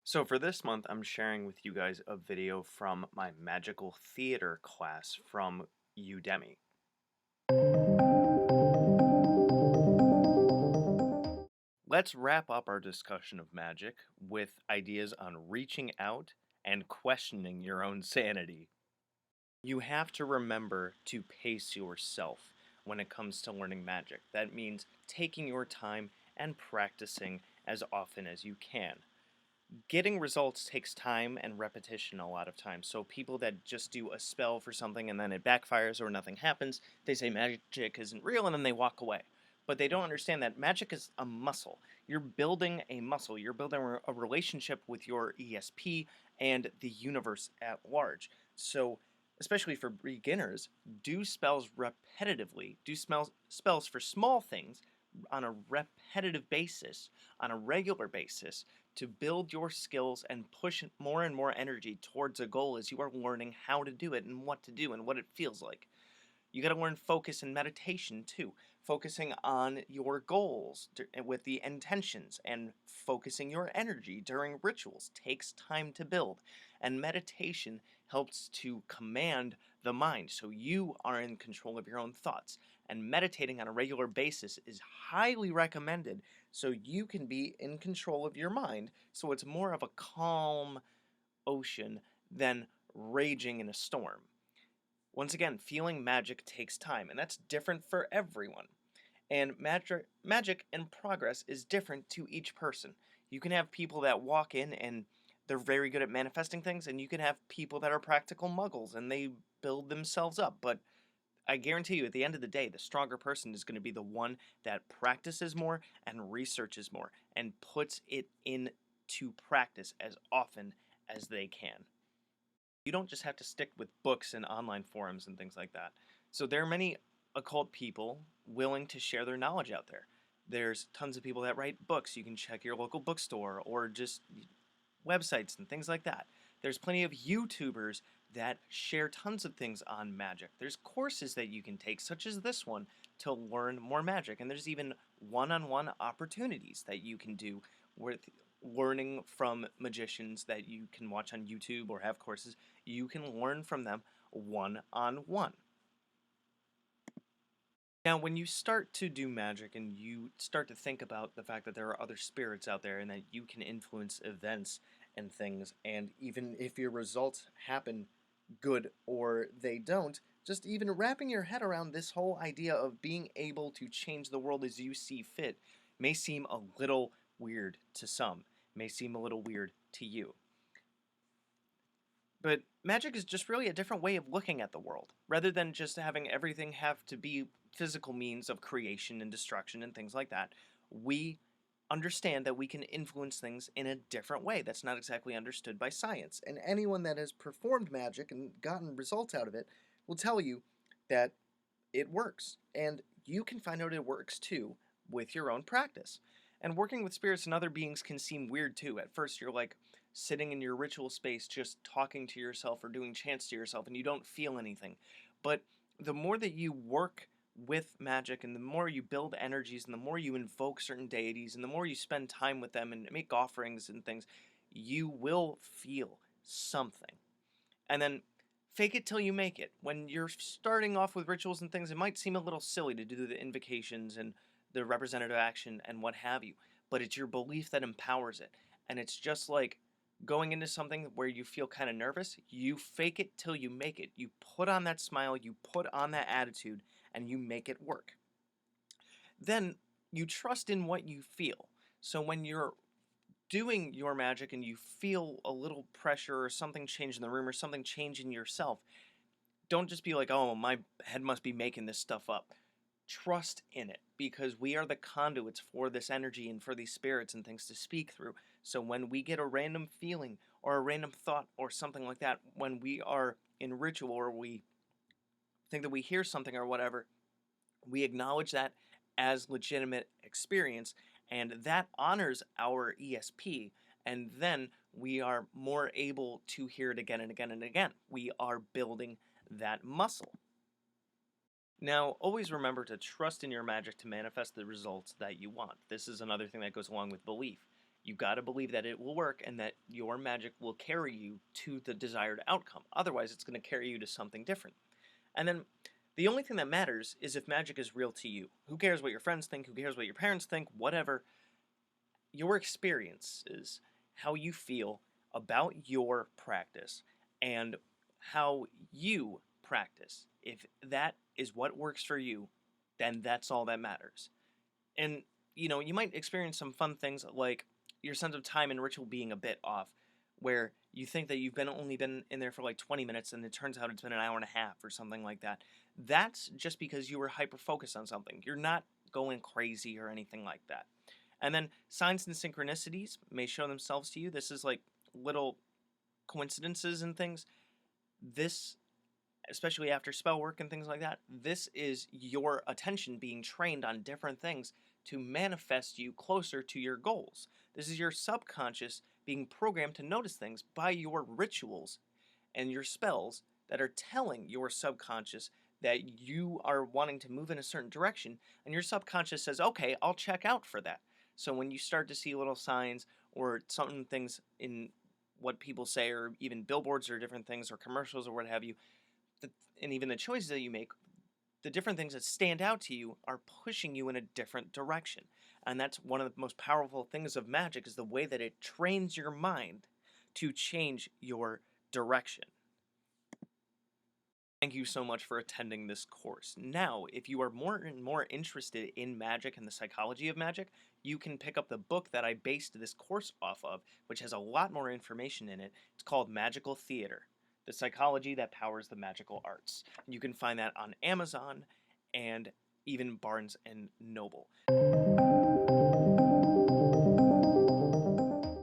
So for this month, I'm sharing with you guys a video from my magical theater class from Udemy. Let's wrap up our discussion of magic with ideas on reaching out and questioning your own sanity. You have to remember to pace yourself when it comes to learning magic. That means taking your time and practicing as often as you can. Getting results takes time and repetition a lot of times. So people that just do a spell for something and then it backfires or nothing happens, they say magic isn't real and then they walk away. But they don't understand that magic is a muscle. You're building a muscle. You're building a relationship with your ESP and the universe at large. So, especially for beginners, do spells repetitively. Do spells for small things on a repetitive basis, on a regular basis, to build your skills and push more and more energy towards a goal as you are learning how to do it and what to do and what it feels like. You got to learn focus and meditation too. Focusing on your goals with the intentions and focusing your energy during rituals takes time to build. And meditation helps to command the mind so you are in control of your own thoughts. And meditating on a regular basis is highly recommended so you can be in control of your mind. So it's more of a calm ocean than raging in a storm. Once again, feeling magic takes time, and that's different for everyone. And magic and progress is different to each person. You can have people that walk in and they're very good at manifesting things, and you can have people that are practical muggles and they build themselves up. But I guarantee you, at the end of the day, the stronger person is going to be the one that practices more and researches more and puts it into practice as often as they can. You don't just have to stick with books and online forums and things like that. So there are many occult people willing to share their knowledge out there. There's tons of people that write books. You can check your local bookstore or just websites and things like that. There's plenty of YouTubers that share tons of things on magic. There's courses that you can take, such as this one, to learn more magic. And there's even one-on-one opportunities that you can do with learning from magicians that you can watch on YouTube or have courses. You can learn from them one-on-one. Now, when you start to do magic and you start to think about the fact that there are other spirits out there and that you can influence events and things, and even if your results happen good or they don't, just even wrapping your head around this whole idea of being able to change the world as you see fit may seem a little weird to some, may seem a little weird to you. But magic is just really a different way of looking at the world, rather than just having everything have to be physical means of creation and destruction and things like that. We understand that we can influence things in a different way that's not exactly understood by science. And anyone that has performed magic and gotten results out of it will tell you that it works. And you can find out it works too with your own practice. And working with spirits and other beings can seem weird too. At first, you're like sitting in your ritual space, just talking to yourself or doing chants to yourself, and you don't feel anything. But the more that you work with magic and the more you build energies and the more you invoke certain deities and the more you spend time with them and make offerings and things, you will feel something. And then fake it till you make it. When you're starting off with rituals and things, it might seem a little silly to do the invocations and the representative action and what have you, but it's your belief that empowers it. And it's just like going into something where you feel kind of nervous, you fake it till you make it. You put on that smile, you put on that attitude, and you make it work. Then you trust in what you feel. So when you're doing your magic and you feel a little pressure or something change in the room or something change in yourself, don't just be like, oh, my head must be making this stuff up. Trust in it because we are the conduits for this energy and for these spirits and things to speak through. So when we get a random feeling or a random thought or something like that, when we are in ritual or we think that we hear something or whatever, we acknowledge that as legitimate experience and that honors our ESP, and then we are more able to hear it again and again and again. We are building that muscle. Now, always remember to trust in your magic to manifest the results that you want. This is another thing that goes along with belief. You got to believe that it will work and that your magic will carry you to the desired outcome. Otherwise, it's going to carry you to something different. And then the only thing that matters is if magic is real to you. Who cares what your friends think? Who cares what your parents think? Whatever. Your experience is how you feel about your practice and how you practice. If that is what works for you, then that's all that matters. And, you might experience some fun things like your sense of time and ritual being a bit off, where you think that you've only been in there for like 20 minutes and it turns out it's been an hour and a half or something like that. That's just because you were hyper focused on something. You're not going crazy or anything like that. And then signs and synchronicities may show themselves to you. This is like little coincidences and things. This, especially after spell work and things like that, this is your attention being trained on different things to manifest you closer to your goals. This is your subconscious being programmed to notice things by your rituals and your spells that are telling your subconscious that you are wanting to move in a certain direction, and your subconscious says, okay, I'll check out for that. So when you start to see little signs or certain things in what people say, or even billboards or different things or commercials or what have you, and even the choices that you make, the different things that stand out to you are pushing you in a different direction. And that's one of the most powerful things of magic, is the way that it trains your mind to change your direction. Thank you so much for attending this course. Now, if you are more and more interested in magic and the psychology of magic, you can pick up the book that I based this course off of, which has a lot more information in it. It's called Magical Theater: The Psychology That Powers the Magical Arts. You can find that on Amazon and even Barnes and Noble.